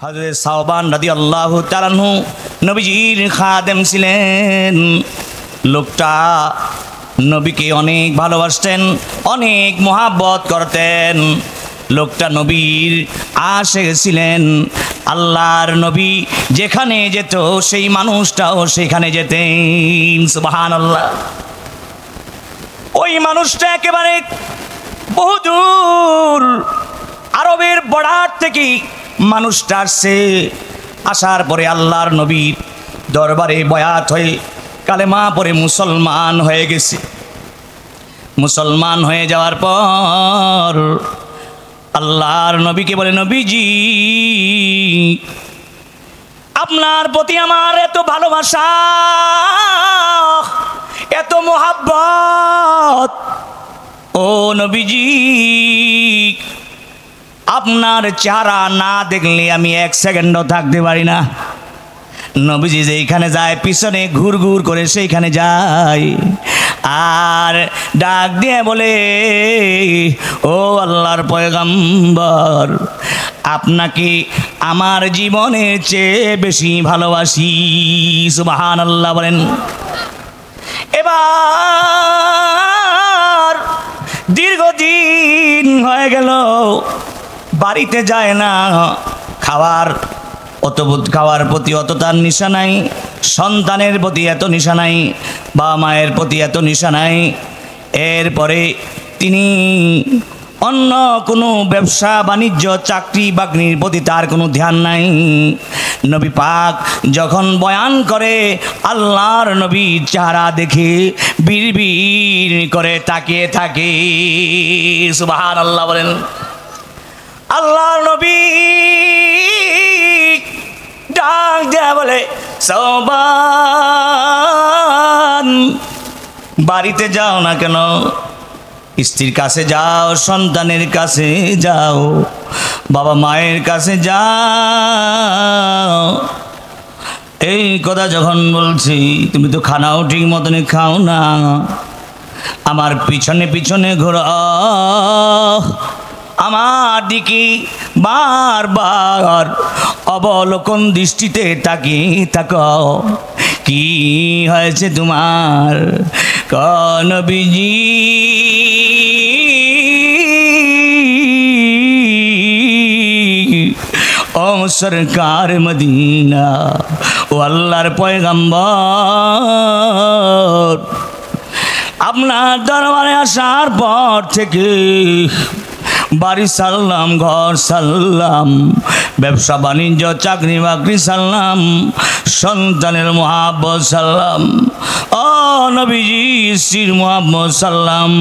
হযরত সাওবান রাদিয়াল্লাহু তাআলা আনহু নবীজির খাদেম ছিলেন। লোকটা নবীকে অনেক ভালোবাসতেন, অনেক মহব্বত করতেন। লোকটা নবীর আশিক ছিলেন। আল্লাহর নবী যেখানে যেত সেই মানুষটাও সেখানে যেতেন। সুবহানাল্লাহ। ওই মানুষটা একেবারে বহুদূর আরবের বর্ডার থেকে মানুষটা আসছে। আসার পরে আল্লাহর নবীর দরবারে বয়াত হয়ে কালেমা পরে মুসলমান হয়ে গেছে। মুসলমান হয়ে যাওয়ার পর আল্লাহর নবীকে বলে, নবীজি আপনার প্রতি আমার এত ভালোবাসা, এত মোহাব্বত, ও নবীজি আপনার চেহারা না দেখলে আমি এক সেকেন্ডও থাকতে পারি না। নবীজি যেইখানে যায় পিছনে ঘুর ঘুর করে সেইখানে যায় আর ডাক দিয়ে বলে, ও আল্লাহর পয়গম্বর আপনাকে আমার জীবনের চেয়ে বেশি ভালোবাসি। সুবহানাল্লাহ বলেন। এবার দীর্ঘদিন হয়ে গেল, বাড়িতে যায় না, খাওয়ার প্রতি অত তার নিশা নাই, সন্তানের প্রতি এত নিশা নাই, বাবা মায়ের প্রতি এত নিশা নাই। এরপরে তিনি অন্য কোনো ব্যবসা বাণিজ্য চাকরি বাকরির প্রতি তার কোনো ধ্যান নাই। নবী পাক যখন বয়ান করে আল্লাহর নবীর চেহারা দেখে বিড়বিড় করে তাকিয়ে থাকে। সুবহানাল্লাহ বলেন। আল্লাহর নবী ডাক দেয়া বলে, সাওবান বাড়িতে যাও না কেন? স্ত্রীর কাছে যাও, সন্তানের কাছে যাও, বাবা মায়ের কাছে যাও। এই কথা যখন বলছি, তুমি তো খানাও ঠিক মতনে খাও না, আমার পিছনে পিছনে ঘোরো, আমার দিকে বারবার অবলোকন দৃষ্টিতে তাকিয়ে থাকো। কি হয়েছে তোমার? নবীজি ও সরকার মদিনা, ও আল্লাহর পয়গম্বর আপনার দরবারে আসার পর থেকে বাড়ি সারলাম, ঘর সারলাম, ব্যবসা বাণিজ্য চাকরি বাকরি সারলাম, সন্তানের মোহাব্বত সারলাম, ও নবীজি স্ত্রীর মোহাব্বত সারলাম,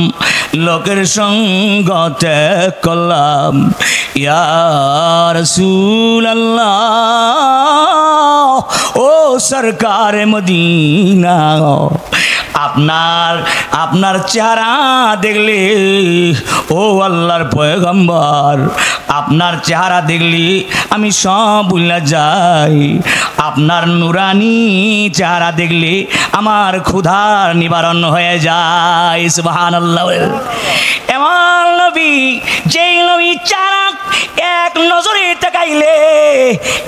লোকের সঙ্গ ত্যাগ করলাম। ইয়া রাসূলুল্লাহ, ও সরকার মদিনা, আপনার চেহারা দেখলে, ও আল্লাহর পয়গম্বর আপনার চেহারা দেখলে আমি সব ভুলে যাই। আপনার নুরানি চেহারা দেখলে আমার ক্ষুধার নিবারণ হয়ে যায়। সুবহানাল্লাহ। এমন নবী, যেই নবী চেহারা এক নজরে তাকাইলে,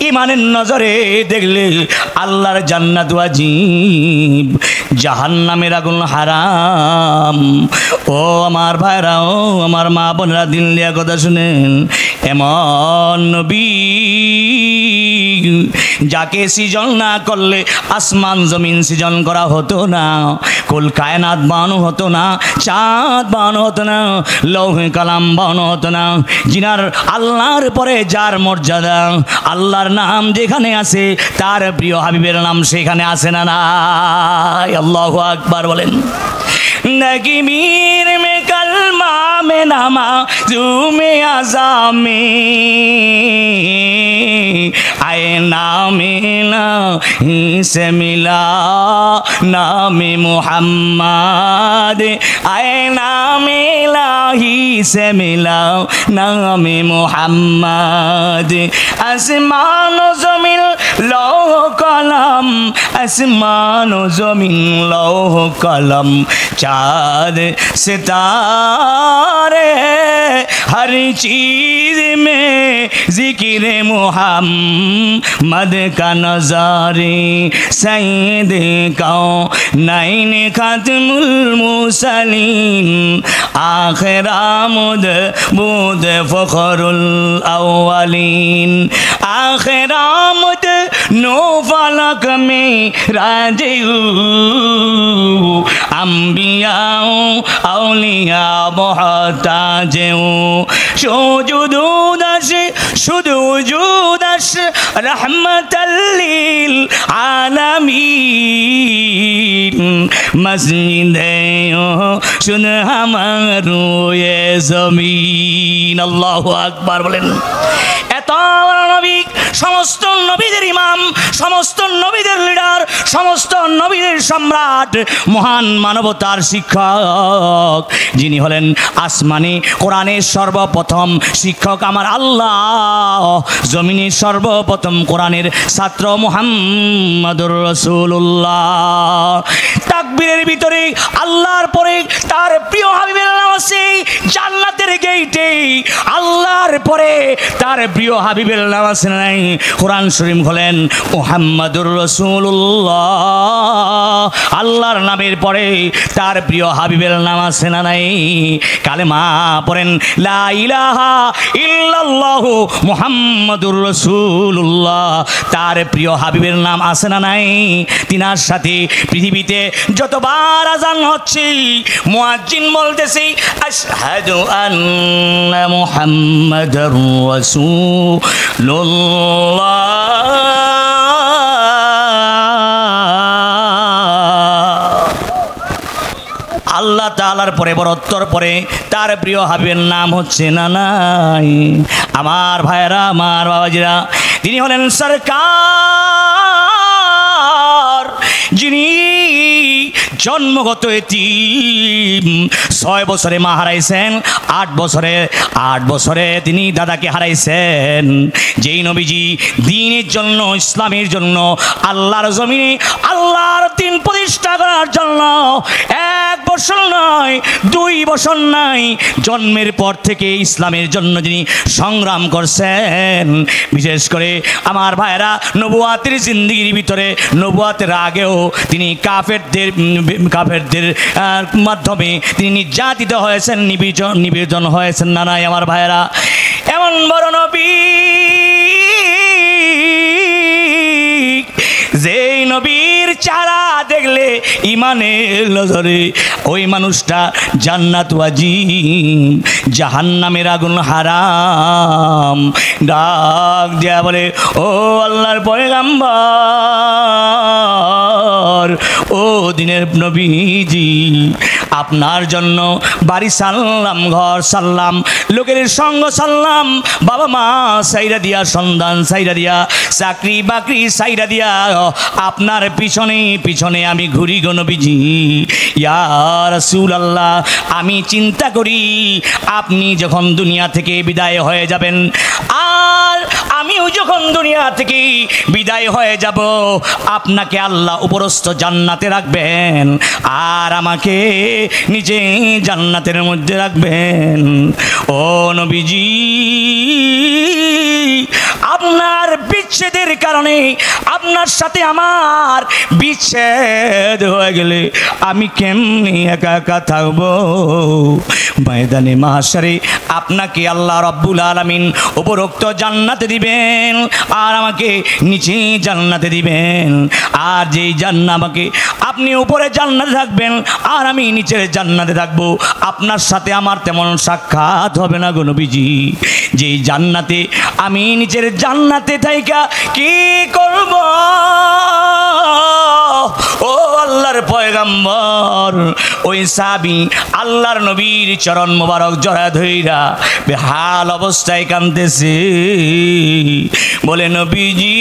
ইমানের নজরে দেখলে আল্লাহর জান্নাত ওয়াজিব, জাহান্নামের আগুন হারাম। ও আমার ভাইরা, ও আমার মা বোনেরা, দিন লিয়া কথা শুনেন। এমন নবী যাকে সৃজন না করলে আসমান জমিন সৃজন করা হতো না, কুল কায়নাত বানানো হতো না, চাঁদ বানানো হতো না, লৌহে কালাম বানানো হতো না। যিনার আল্লাহর পরে যার মর্যাদা, আল্লাহর নাম যেখানে আছে তার প্রিয় হাবিবের নাম সেখানে আছে না নাই? আল্লাহু আকবার বলেন। নগিমির মে কলমা মে নামা জুমে আজামে आए नामे इलाही से मिला नामे मोहम्मद आए नामे इलाही से मिला नामे मोहम्मद आसमान व ज़मीन लौह कलम आसमान व ज़मीन लौह कलम चाँद सितारे हर चीज़ में ज़िक्र मुहम्मद का नज़ारे सैयद कौनैन खातमुल मुरसलीन आखिर आमुद बुद फ़खरुल अव्वलीन आखिर आमुद नो फलक में राजू अम्बिया औलिया मोहताज शुजुदुदश शुजुदश रहमतल लिल आलमीन मस्जिद शुन हमारो ये ज़मीन अल्लाहु अकबर बोलेन এত নবী সমস্ত নবীদের ইমাম সমস্ত নবীদের লিডার সমস্ত নবীদের সম্রাট মহান মানবতার শিক্ষক যিনি হলেন আসমানি কোরআনের সর্বপ্রথম শিক্ষক আমার আল্লাহ জমিনের সর্বপ্রথম কোরআনের ছাত্র মুহাম্মদুর রাসূলুল্লাহ তাকবীরের ভিতরে আল্লাহর পরে তার প্রিয় হাবিবের নাম আছে জান্নাতের গেটে আল্লাহর পরে তার প্রিয় হাবিবের নাম আছে নাই কোরআন শরীফ হলেন মুহাম্মদুর রাসূলুল্লাহ আল্লাহর নামের পরে তার প্রিয় হাবিবের নাম আছে না নাই কালেমা পড়েন লা ইলাহা ইল্লাল্লাহু মুহাম্মদুর রাসূলুল্লাহ তার প্রিয় হাবিবের নাম আছে না নাই তিনার সাথে পৃথিবীতে যতবার আযান হচ্ছে মুয়াজ্জিন বলতেছে আশহাদু আন্না মুহাম্মাদার রাসূলুল্লাহ আল্লাহ তাআলার পরে বরত্বর পরে তার প্রিয় হাবিবের নাম হচ্ছে না নাই আমার ভাইরা আমার বাবাজিরা তিনি হলেন সরকার যিনি জন্মগত এতিম 6 বছরে মা হারাইছেন 8 বছরে তিনি দাদাকে হারাইছেন যেই নবীজি দ্বীনের জন্য ইসলামের জন্য আল্লাহর জমিনে আল্লাহর দ্বীন প্রতিষ্ঠা করার জন্য 1 বছর নয় 2 বছর নয় জন্মের পর থেকে ইসলামের জন্য যিনি সংগ্রাম করছেন বিশেষ করে আমার ভাইরা নবুয়াতের জিন্দেগির ভিতরে নবুয়াতের আগেও তিনি কাফেরদের মাধ্যমে তিনি নির্যাতিত হয়েছেন নিবেদন হয়েছেন না নাই আমার ভাইরা এমন বড় নবী যেই নবীর চেহারা দেখলে ইমানের নজরে ওই মানুষটা জান্নাত ওয়াজিব জাহান্নামের আগুন হারাম ডাক দেয়া বলে ও আল্লাহর পয়গম্বর ও দিনের নবীজি আপনার জন্য বাড়ি সারলাম ঘর সারলাম লোকের সঙ্গ সারলাম বাবা মা সাইরা দিয়া সন্তান সাইরা দিয়া চাকরি বাকরি সাইরা দিয়া আপনার পিছনে পিছনে আমি ঘুরি গো নবীজি ইয়া রাসূলুল্লাহ আমি চিন্তা করি আপনি যখন দুনিয়া থেকে বিদায় হয়ে যাবেন আর আমিও যখন দুনিয়া থেকে বিদায় হয়ে যাব আপনাকে আল্লাহ উপরস্থ জান্নাতে রাখবেন আর আমাকে নিজে জান্নাতের মধ্যে রাখবেন ও নবীজি আপনার বিচ্ছেদের কারণে আপনার সাথে আমার বিচ্ছেদ হয়ে গেলে আমি কেমনি একা একা থাকবো ময়দানে মাহশারে আপনাকে আল্লাহ রাব্বুল আলামিন উপরোক্ত জান্নাতে দিবেন আর আমাকে নিচে জান্নাতে দিবেন আর যেই জান্নাত আমাকে আপনি উপরে জান্নাতে থাকবেন আর আমি নিচের জান্নাতে থাকবো আপনার সাথে আমার তেমন সাক্ষাৎ হবে না গো নবীজি যেই জান্নাতে আমি নিচের জান্নাতে থাইকা কি করব ও আল্লাহর পয়গম্বর ওই সাহাবী আল্লাহর নবীর চরণ মোবারক জড়া ধইরা বেহাল অবস্থায় কাঁদতেছে, বলে নবীজি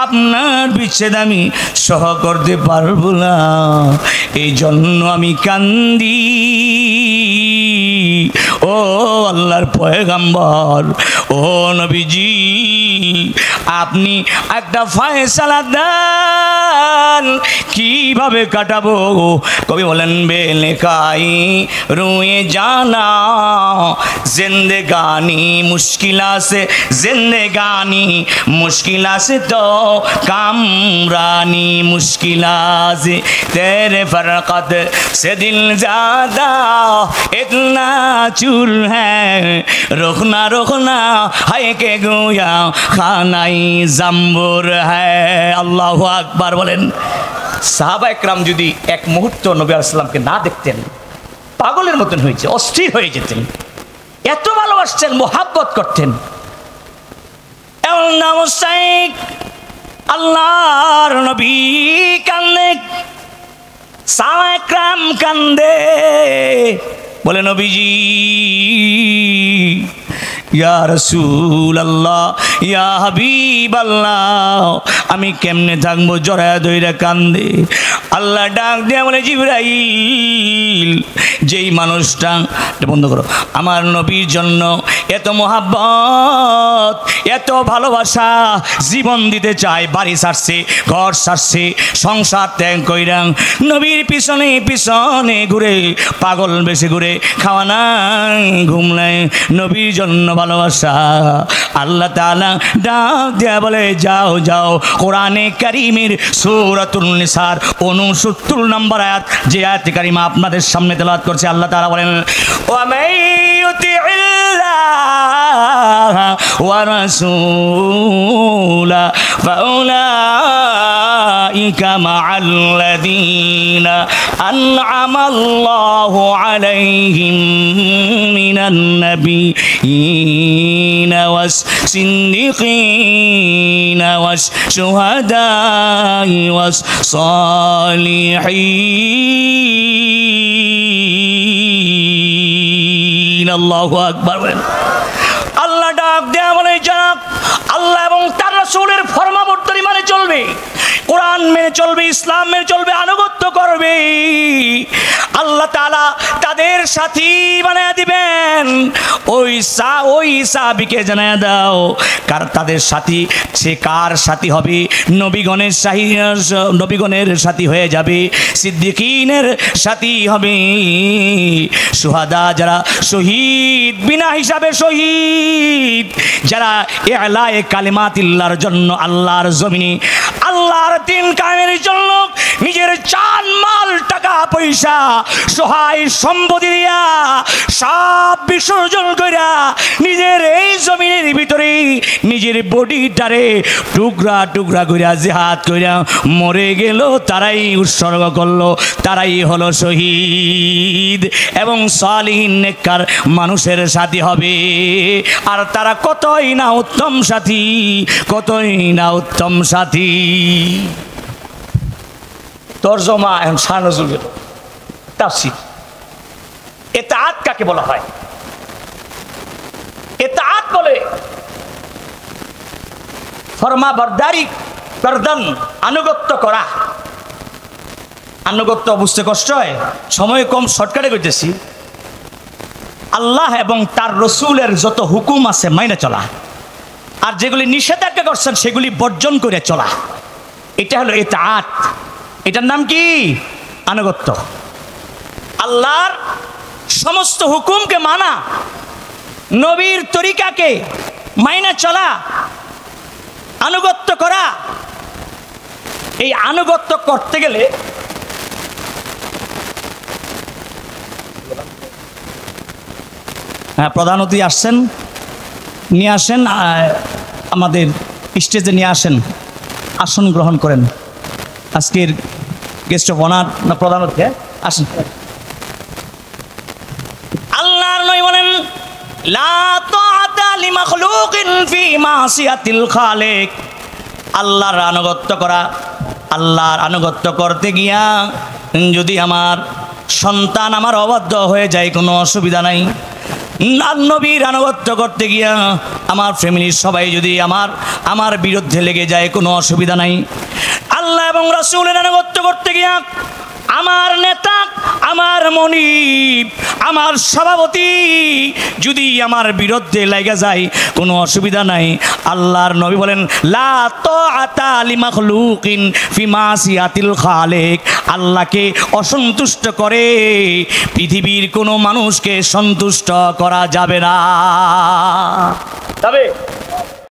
আপনার বিচ্ছেদ আমি সহ করতে পারবো না, এই জন্য আমি কান্দি। ও আল্লাহর পয়গম্বর, ও নবীজি, আপনি একটা ফয়সালা দেন কিভাবে কাটাবো। কবি বলেন বেলেকাই রুয়ে জানা জিন্দেগানি মুশকিলা সে, জিন্দেগানি मुश्किला से तो कामरानी मुश्किला से तेरे फरकत से दिल ज़्यादा इतना चूर है रुखना रुखना है के गोया खानाई जम्बुर है। अल्लाहु আকবার বলেন। সাহাবা একরাম যদি এক মুহূর্ত নবী আলাইহিস সালামকে না দেখতেন পাগলের মতন হয়েছে, অস্থির হয়ে যেতেন, এত ভালোবাসতেন, মোহাব্বত করতেন। আল্লাহর নবী কান্দে, সাহাবা একরাম কান্দে, বলে নবীজি ইয়া রাসূলুল্লাহ ইয়া হাবিবাল্লাহ আমি কেমনে থাকবো, জড়ায়া ধইরা কান্দে। আল্লাহ ডাক দিয়ে বলে জিবরাইল, যেই মানুষটা, বন্ধ করো, আমার নবীর জন্য এত মোহাব্বত এত ভালোবাসা জীবন দিতে চায়, বাড়ি ছাড়ছে, ঘর ছাড়ছে, সংসার ত্যাগ কইরা নবীর পিছনে পিছনে ঘুরে, পাগল বেশি ঘুরে, খাওয়া নাই ঘুম নাই, নবীর জন্য ভালোবাসা। আল্লাহ তাআলা ডাক দিয়া বলে যাও যাও, কোরআনে কারীমের সূরাতুন নিসার 69 নম্বর আয়াত, যে আয়াত কারিমা আপনাদের সামনে তেলাওয়াত করছে, আল্লাহ তাআলা বলেন ওয়া মাইয়ুতিল্লাহ ওয়া রাসূলা ফাউলাইকা মাআল্লাযীনা আন'আমাল্লাহু আলাইহিম মিনান নাবিয়্যিনা ওয়াস সিদ্দিকিনা ওয়াস শুহাদাই ওয়াস সালিহিন। আল্লাহু আকবার বলেন। আল্লাহ ডাক দেয়া বলে যাক, আল্লাহ এবং তার রাসূলের ফরমাবর্তনী মানে চলবে, কোরআন মেনে চলবে, ইসলাম মেনে চলবে, আনুগত্য করবে, আল্লাহ তাআলা তাদের সাথী বানায়া দিবেন। ওই সাহাবীকে জানায়া দাও কার তাদের সাথী, সে কার সাথী হবে, নবীগণের সাথী হয়ে যাবে, সিদ্দিকিনের সাথী হবে, শুহাদা যারা শহীদ, বিনা হিসাবে শহীদ, যারা ইলায়ে কালিমাতিল্লাহর জন্য আল্লাহর জমিনে আল্লাহর দ্বীন কায়েমের জন্য নিজের জান মাল টাকা পয়সা সহায় সম্পত্তি দিয়া সব বিসর্জন কইরা নিজের এই জমিনের ভিতরে নিজের বডিটারে টুকরা টুকরা কইরা জিহাদ কইরা মরে গেল, তারাই উৎসর্গ করলো, তারাই হলো শহীদ এবং সালিহিন নেককার মানুষের সাথী হবে। আর তারা কতই না উত্তম সাথী, কতই না উত্তম সাথী। তরজমা এখন শাহ নজরুলের তাফসীর। ইতাআত কাকে বলা হয়? ইতাআত বলে ফরমাবরদারি করদান, আনুগত্য করা। আনুগত্য বুঝতে কষ্ট হয়, সময় কম, শর্টকাটে করতেছি। আল্লাহ এবং তার রসুলের যত হুকুম আছে মাইনে চলা, আর যেগুলি নিষেধাজ্ঞা করছেন সেগুলি বর্জন করে চলা, এটা হলো ইতাআত। এটার নাম কি? আনুগত্য। আল্লাহর সমস্ত হুকুমকে মানা, নবীর তরিকাকে মাইনা চলা, আনুগত্য করা। এই আনুগত্য করতে গেলে প্রধান অতিথি আসছেন, নিয়ে আসেন, আমাদের স্টেজে নিয়ে আসেন, আসন গ্রহণ করেন। আজকের গেস্ট অফ অনার না প্রধান অতিথি, আসেন। আল্লাহর নবী বলেন লা তাআতা লিমাখলুকিন ফি মাসিয়াতিল খালিক। আল্লাহর আনুগত্য করা, আল্লাহর আনুগত্য করতে গিয়া যদি আমার সন্তান আমার অবাধ্য হয়ে যায় কোনো অসুবিধা নাই। নবীর আনুগত্য করতে গিয়া আমার ফ্যামিলির সবাই যদি আমার বিরুদ্ধে লেগে যায় কোনো অসুবিধা নাই। আল্লাহ এবং রাসূলের আনুগত্য করতে গিয়া আমার নেতা, আমার মনিব, আমার সভাপতি যদি আমার বিরুদ্ধে লেগে যায় কোনো অসুবিধা নাই। আল্লাহর নবী বলেন লা তাআতা লিমাখলুকিন ফি মাসিয়াতিল খালিক। আল্লাহকে অসন্তুষ্ট করে পৃথিবীর কোনো মানুষকে সন্তুষ্ট করা যাবে না। তবে